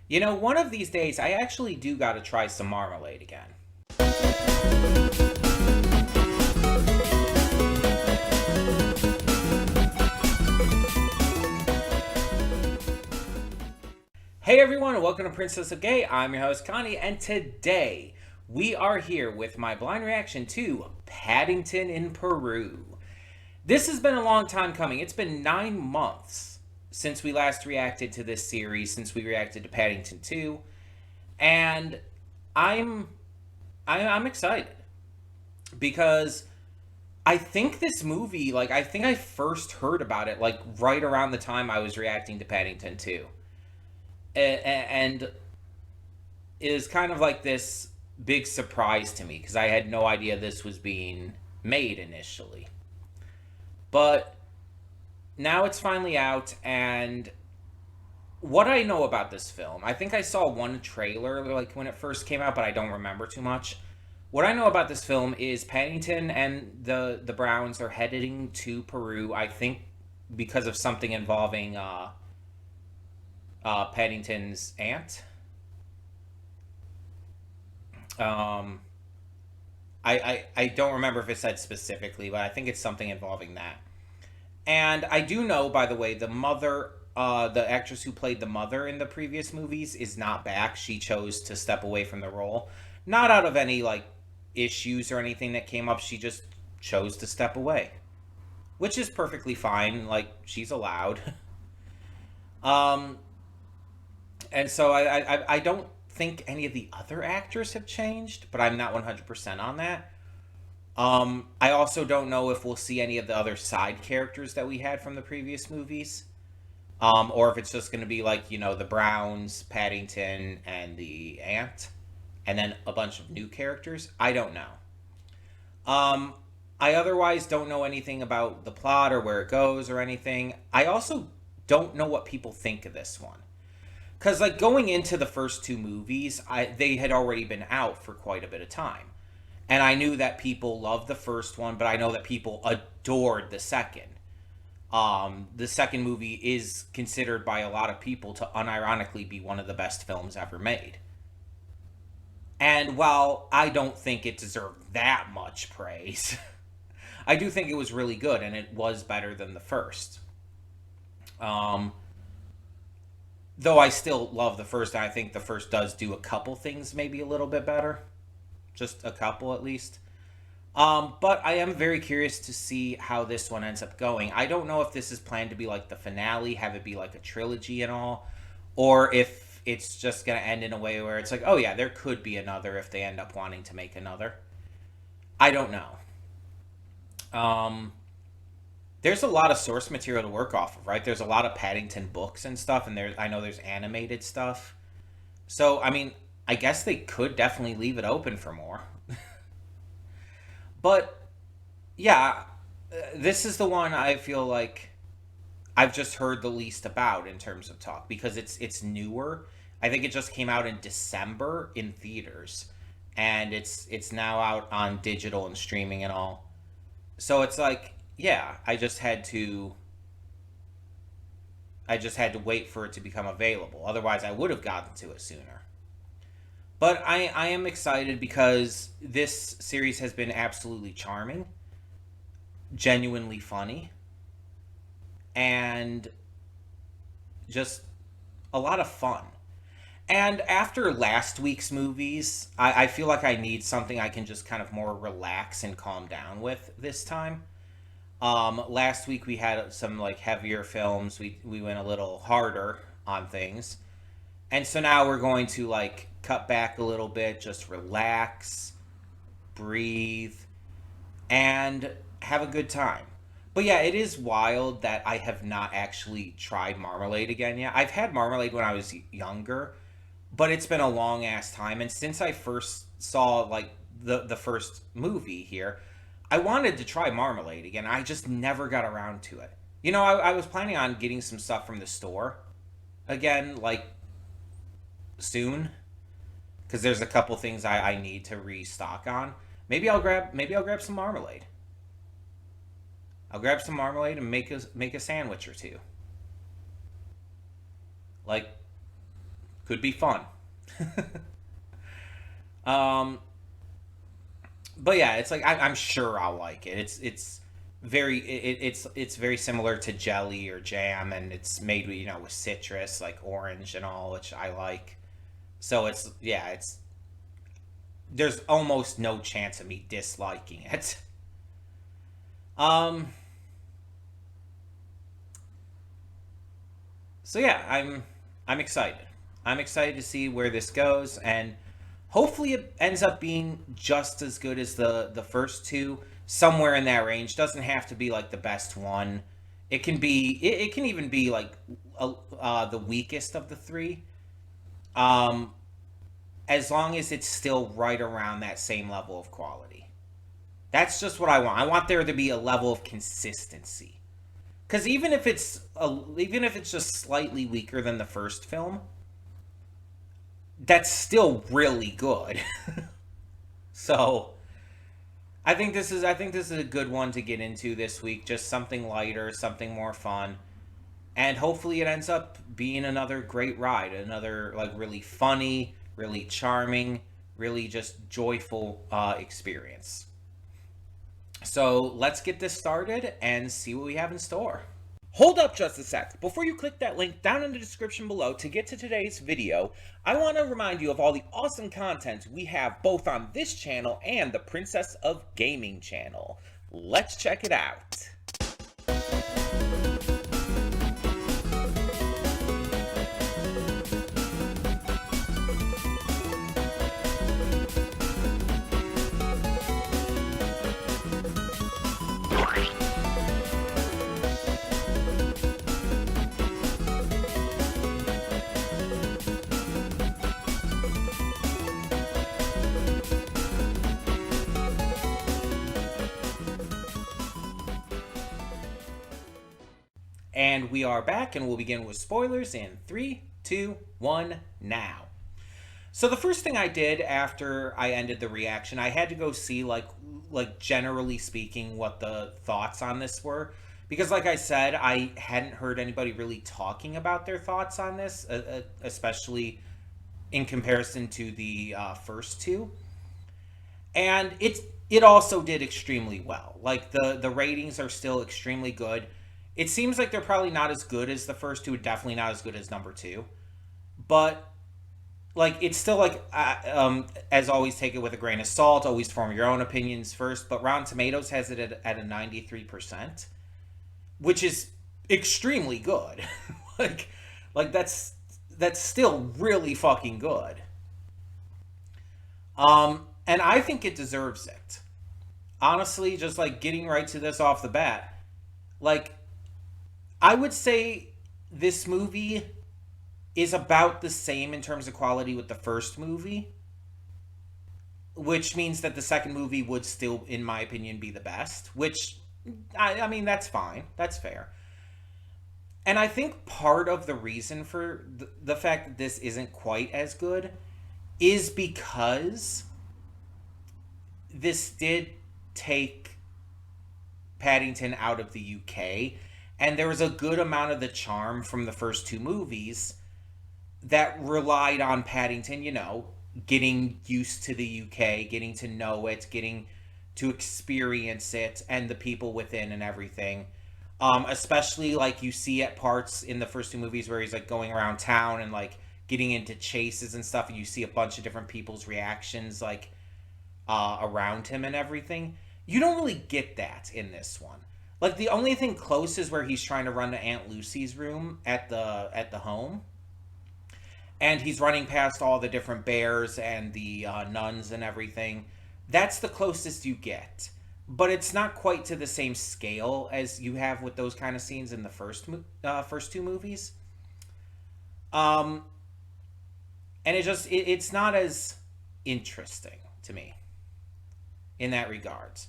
You know, one of these days, I actually do gotta try some marmalade again. Hey everyone, and welcome to Princess of Gay. I'm your host, Connie, and today we are here with my blind reaction to Paddington in Peru. This has been a long time coming. It's been 9 months since we last reacted to this series, since we reacted to Paddington 2, and I'm I'm excited because I think this movie, I think I first heard about it right around the time I was reacting to Paddington 2. And it is kind of like this big surprise to me because I had no idea this was being made initially. But now it's finally out, and what I know about this film, I think I saw one trailer when it first came out, but I don't remember too much. What I know about this film is Paddington and the Browns are heading to Peru. I think because of something involving Paddington's aunt. Um, I don't remember if it said specifically, but I think it's something involving that. And I do know, by the way, the mother, the actress who played the mother in the previous movies, is not back. She chose to step away from the role, not out of any issues or anything that came up. She just chose to step away, which is perfectly fine. She's allowed. um, and so I don't think any of the other actors have changed, but I'm not 100% on that. I also don't know if we'll see any of the other side characters that we had from the previous movies. Or if it's just going to be the Browns, Paddington, and the Ant, and then a bunch of new characters. I don't know. Um, I otherwise don't know anything about the plot or where it goes or anything. I also don't know what people think of this one. Because going into the first two movies, they had already been out for quite a bit of time. And I knew that people loved the first one, but I know that people adored the second. The second movie is considered by a lot of people to unironically be one of the best films ever made. And while I don't think it deserved that much praise, I do think it was really good and it was better than the first. Um, though I still love the first, and I think the first does do a couple things maybe a little bit better. Just a couple at least. But I am very curious to see how this one ends up going. I don't know if this is planned to be the finale, have it be a trilogy and all, or if it's just going to end in a way where it's oh yeah, there could be another if they end up wanting to make another. I don't know. Um, there's a lot of source material to work off of, right? There's a lot of Paddington books and stuff, and I know there's animated stuff. So, I mean, I guess they could definitely leave it open for more. But yeah, this is the one I feel like I've just heard the least about in terms of talk because it's newer. I think it just came out in December in theaters, and it's now out on digital and streaming and all. So it's yeah, I just had to wait for it to become available. Otherwise, I would have gotten to it sooner. But I am excited because this series has been absolutely charming, genuinely funny, and just a lot of fun. And after last week's movies, I feel like I need something I can just kind of more relax and calm down with this time. Last week we had some heavier films. We went a little harder on things. And so now we're going to cut back a little bit, just relax, breathe, and have a good time. But yeah, it is wild that I have not actually tried marmalade again yet. I've had marmalade when I was younger, but it's been a long ass time. And since I first saw the first movie here, I wanted to try marmalade again. I just never got around to it. You know, I was planning on getting some stuff from the store again, soon, because there's a couple things I need to restock on. Maybe I'll grab some marmalade. I'll grab some marmalade and make a sandwich or two. Like Could be fun. um, but yeah, it's like I'm sure I'll like it. It's very similar to jelly or jam, and it's made with with citrus like orange and all, which I like. So it's yeah, it's there's almost no chance of me disliking it. Um, so yeah, I'm excited. I'm excited to see where this goes, and hopefully it ends up being just as good as the first two, somewhere in that range. Doesn't have to be like the best one. It can even be like the weakest of the three. Um, as long as it's still right around that same level of quality. That's just what I want. I want there to be a level of consistency. Because even if it's just slightly weaker than the first film, that's still really good. So I think this is a good one to get into this week. Just something lighter, something more fun, and hopefully it ends up being another great ride, another like really funny, really charming, really just joyful experience. So let's get this started and see what we have in store. Hold up just a sec. Before you click that link down in the description below to get to today's video, I want to remind you of all the awesome content we have both on this channel and the Princess of Gaming channel. Let's check it out. And we are back, and we'll begin with spoilers in 3, 2, 1, now. So the first thing I did after I ended the reaction, I had to go see like generally speaking what the thoughts on this were, because like I said, I hadn't heard anybody really talking about their thoughts on this, especially in comparison to the first two. And it also did extremely well. Like the ratings are still extremely good. It seems like they're probably not as good as the first two, definitely not as good as number two. But like it's still like as always, take it with a grain of salt. Always form your own opinions first. But Rotten Tomatoes has it at a 93%, which is extremely good. like like that's still really fucking good. And I think it deserves it. Honestly, just like getting right to this off the bat, like I would say this movie is about the same in terms of quality with the first movie, which means that the second movie would still, in my opinion, be the best, which, I mean, that's fine. That's fair. And I think part of the reason for the fact that this isn't quite as good is because this did take Paddington out of the UK, and there was a good amount of the charm from the first two movies that relied on Paddington, getting used to the UK, getting to know it, getting to experience it, and the people within and everything. Especially like you see at parts in the first two movies where he's like going around town and like getting into chases and stuff, and you see a bunch of different people's reactions like around him and everything. You don't really get that in this one. Like the only thing close is where he's trying to run to Aunt Lucy's room at the home, and he's running past all the different bears and the nuns and everything. That's the closest you get, but it's not quite to the same scale as you have with those kind of scenes in the first two movies. Um, and it's not as interesting to me in that regards.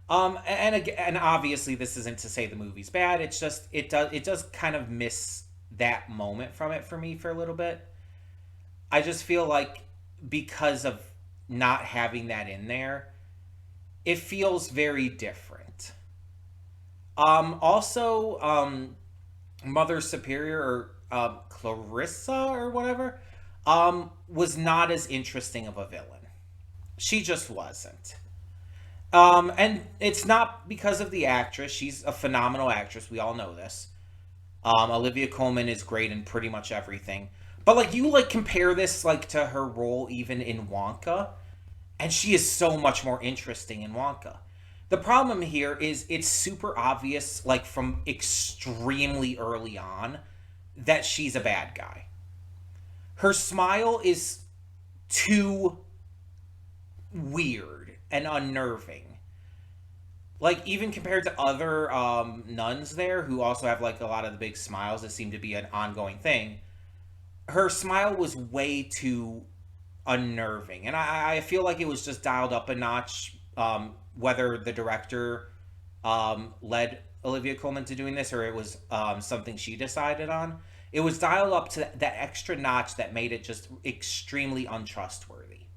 And obviously this isn't to say the movie's bad. It's just it does kind of miss that moment from it for me for a little bit. I just feel like because of not having that in there, it feels very different. Also, Mother Superior or Clarissa or whatever. was not as interesting of a villain. She just wasn't. And it's not because of the actress. She's a phenomenal actress. We all know this. Olivia Colman is great in pretty much everything. But like you like compare this like to her role even in Wonka, and she is so much more interesting in Wonka. The problem here is it's super obvious, like from extremely early on, that she's a bad guy. Her smile is too weird and unnerving. Like even compared to other nuns there who also have like a lot of the big smiles that seem to be an ongoing thing, her smile was way too unnerving, and I feel like it was just dialed up a notch. Whether the director led Olivia Colman to doing this or it was something she decided on, it was dialed up to that extra notch that made it just extremely untrustworthy.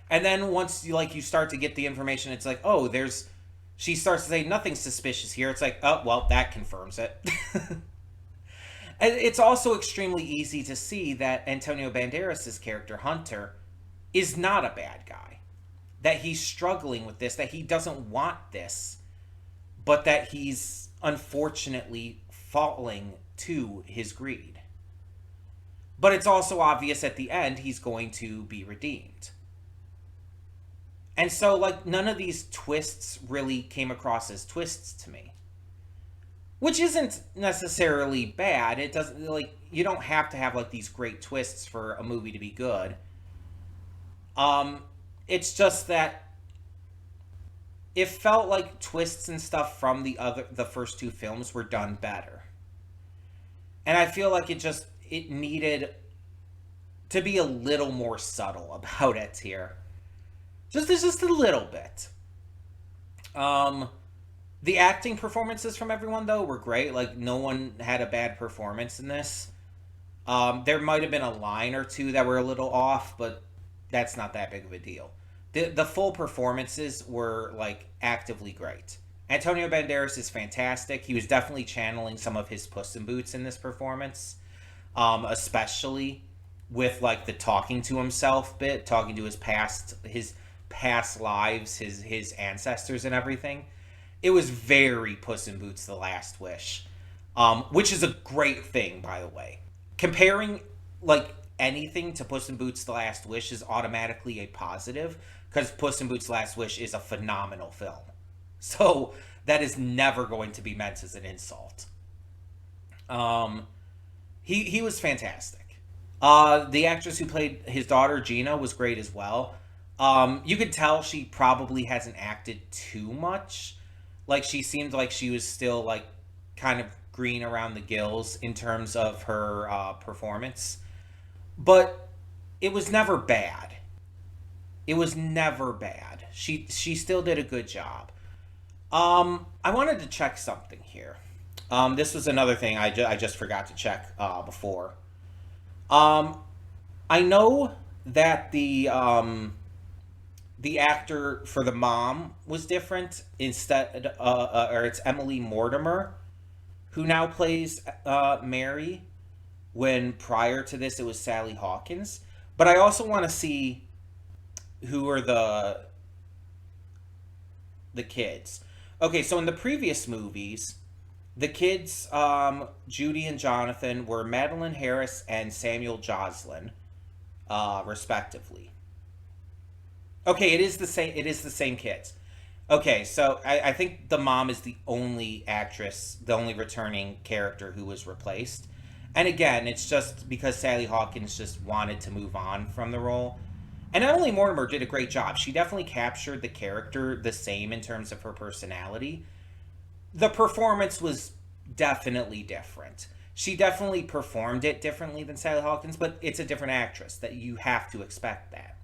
And then once you start to get the information, it's like, oh, there's. She starts to say nothing suspicious here. It's like, oh, well, that confirms it. And it's also extremely easy to see that Antonio Banderas' character, Hunter, is not a bad guy. That he's struggling with this, that he doesn't want this, but that he's unfortunately falling to his greed. But it's also obvious at the end he's going to be redeemed. And so, like, none of these twists really came across as twists to me. Which isn't necessarily bad. It doesn't, like, you don't have to have, like, these great twists for a movie to be good. It's just that it felt like twists and stuff from the first two films were done better. And I feel like it needed to be a little more subtle about it here. Just a little bit. The acting performances from everyone though were great. Like no one had a bad performance in this. There might have been a line or two that were a little off, but that's not that big of a deal. The full performances were like actively great. Antonio Banderas is fantastic. He was definitely channeling some of his Puss in Boots in this performance, especially with like the talking to himself bit, talking to his past lives, his ancestors and everything. It was very Puss in Boots: The Last Wish, which is a great thing, by the way. Comparing like anything to Puss in Boots: The Last Wish is automatically a positive because Puss in Boots: Last Wish is a phenomenal film. So that is never going to be meant as an insult. He was fantastic. The actress who played his daughter Gina was great as well. You could tell she probably hasn't acted too much. Like she seemed like she was still like kind of green around the gills in terms of her performance, but it was never bad. It was never bad. She still did a good job. I wanted to check something here. This was another thing I just forgot to check before. I know that the actor for the mom was different instead, or it's Emily Mortimer, who now plays Mary. When prior to this it was Sally Hawkins. But I also want to see who are the kids. Okay, so in the previous movies, the kids, Judy and Jonathan, were Madeline Harris and Samuel Joslin, respectively. Okay, it is the same. It is the same kids. Okay, so I think the mom is the only actress, the only returning character who was replaced. And again, it's just because Sally Hawkins just wanted to move on from the role. And Emily Mortimer did a great job. She definitely captured the character the same in terms of her personality. The performance was definitely different. She definitely performed it differently than Sally Hawkins, but it's a different actress that you have to expect that.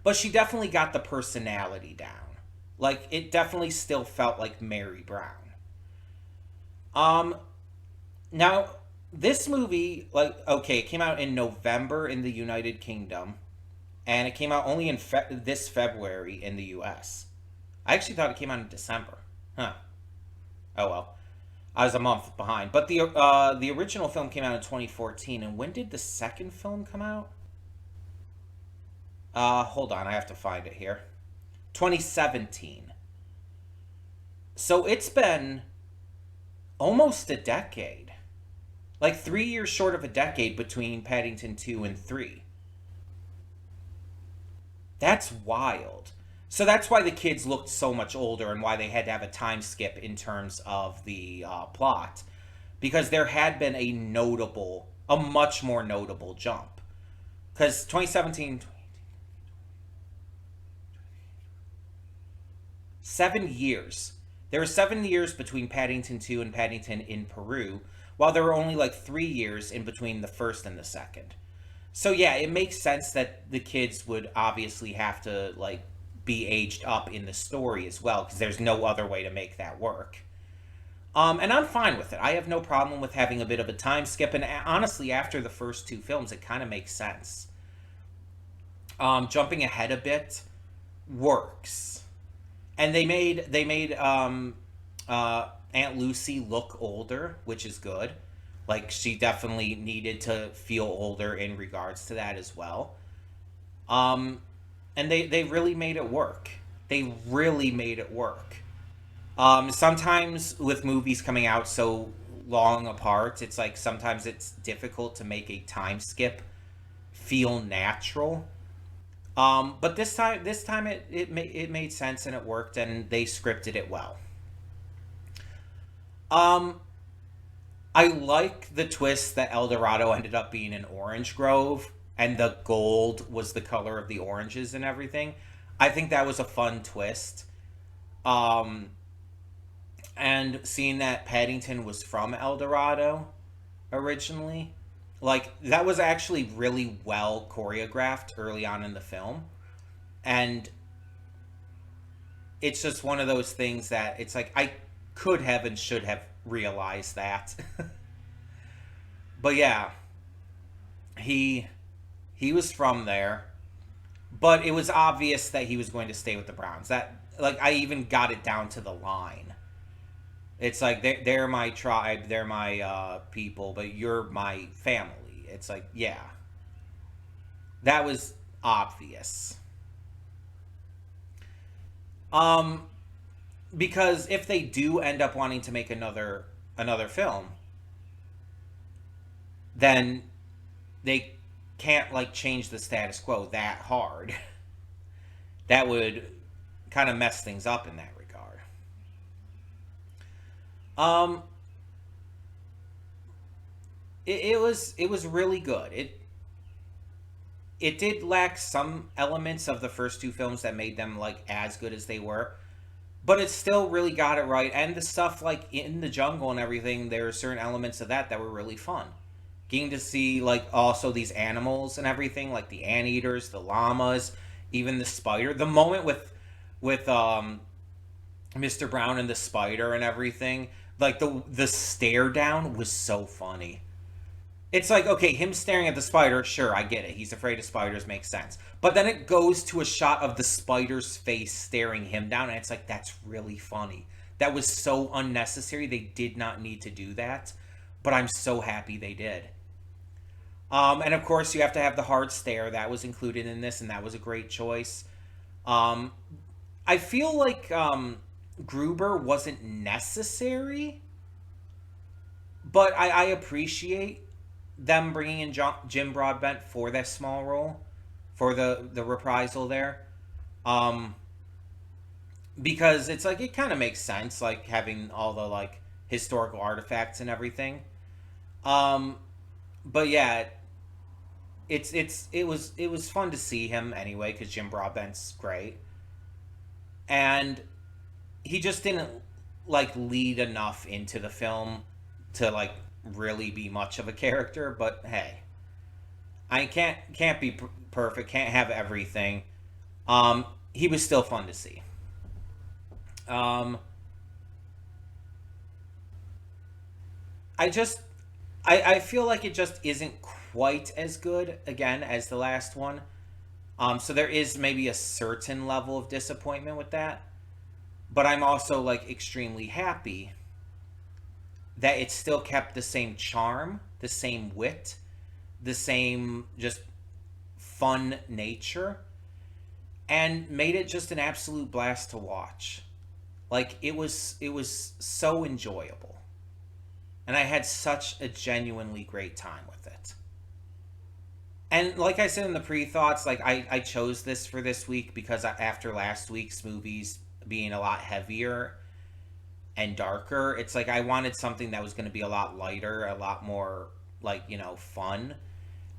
But she definitely got the personality down. Like, it definitely still felt like Mary Brown. Now, this movie, like, okay, it came out in November in the United Kingdom, and it came out only in this February in the US. I actually thought it came out in December. Huh. Oh well. I was a month behind. But the original film came out in 2014, and when did the second film come out? Hold on, I have to find it here. 2017. So it's been almost a decade. Like 3 years short of a decade between Paddington 2 and 3. That's wild. So that's why the kids looked so much older and why they had to have a time skip in terms of the plot. Because there had been a much more notable jump. Because 2017, 7 years. There were 7 years between Paddington 2 and Paddington in Peru, while there were only like 3 years in between the first and the second. So yeah, it makes sense that the kids would obviously have to like be aged up in the story as well, because there's no other way to make that work. And I'm fine with it. I have no problem with having a bit of a time skip, and honestly, after the first two films, it kind of makes sense. Jumping ahead a bit works, and they made Aunt Lucy look older, which is good. Like she definitely needed to feel older in regards to that as well. Um, and they really made it work. They really made it work. Sometimes with movies coming out so long apart, it's like sometimes it's difficult to make a time skip feel natural. But this time it made sense and it worked, and they scripted it well. Um, I like the twist that El Dorado ended up being an orange grove, and the gold was the color of the oranges and everything. I think that was a fun twist. Um, and seeing that Paddington was from El Dorado originally, like that was actually really well choreographed early on in the film. And it's just one of those things that it's like I could have and should have realized that. But yeah, he he was from there, but it was obvious that he was going to stay with the Browns. That like I even got it down to the line. It's like they're my tribe, they're my people, but you're my family. It's like yeah, that was obvious. Um, because if they do end up wanting to make another film, then they can't like change the status quo that hard. That would kind of mess things up in that regard. Um, it was really good. It did lack some elements of the first two films that made them like as good as they were, but it still really got it right. And the stuff like in the jungle and everything, there are certain elements of that were really fun. Getting to see like also these animals and everything, like the anteaters, the llamas, even the spider. The moment with Mr. Brown and the spider and everything, like the stare down was so funny. It's like, okay, him staring at the spider, sure, I get it. He's afraid of spiders, makes sense. But then it goes to a shot of the spider's face staring him down, and it's like, that's really funny. That was so unnecessary. They did not need to do that, but I'm so happy they did. And of course, you have to have the hard stare. That was included in this, and that was a great choice. Um, I feel like Gruber wasn't necessary, but I appreciate them bringing in Jim Broadbent for that small role, for the reprisal there, um, because it's like it kind of makes sense, like having all the like historical artifacts and everything. Um, but yeah, it was fun to see him anyway because Jim Broadbent's great, and he just didn't like lead enough into the film to like really be much of a character. But hey, I can't be perfect, can't have everything. He was still fun to see. Um, I just I feel like it just isn't quite as good again as the last one. So there is maybe a certain level of disappointment with that, but I'm also like extremely happy that it still kept the same charm, the same wit, the same just fun nature, and made it just an absolute blast to watch. Like it was so enjoyable. And I had such a genuinely great time with it. And like I said in the pre-thoughts, like I chose this for this week because after last week's movies being a lot heavier and darker, it's like I wanted something that was going to be a lot lighter, a lot more like, fun.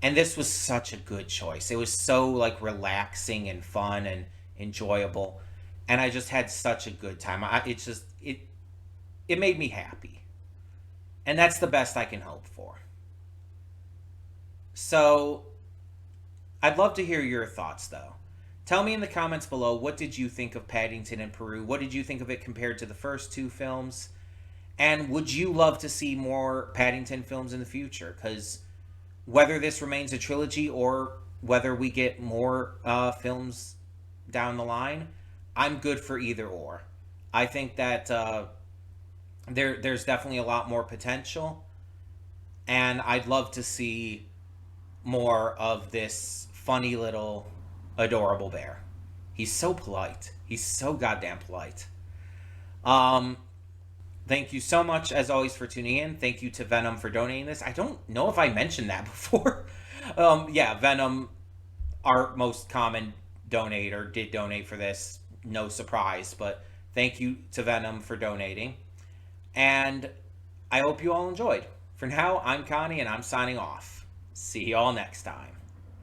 And this was such a good choice. It was so like relaxing and fun and enjoyable. And I just had such a good time. It made me happy. And that's the best I can hope for. So, I'd love to hear your thoughts though. Tell me in the comments below, what did you think of Paddington in Peru? What did you think of it compared to the first two films? And would you love to see more Paddington films in the future? Because whether this remains a trilogy or whether we get more films down the line, I'm good for either or. I think that there's definitely a lot more potential, and I'd love to see more of this funny little adorable bear. He's so polite. He's so goddamn polite. Um, Thank you so much, as always, for tuning in. Thank you to Venom for donating this. I don't know if I mentioned that before. Yeah, Venom, our most common donator, did donate for this. No surprise, but thank you to Venom for donating. And I hope you all enjoyed. For now, I'm Connie, and I'm signing off. See you all next time.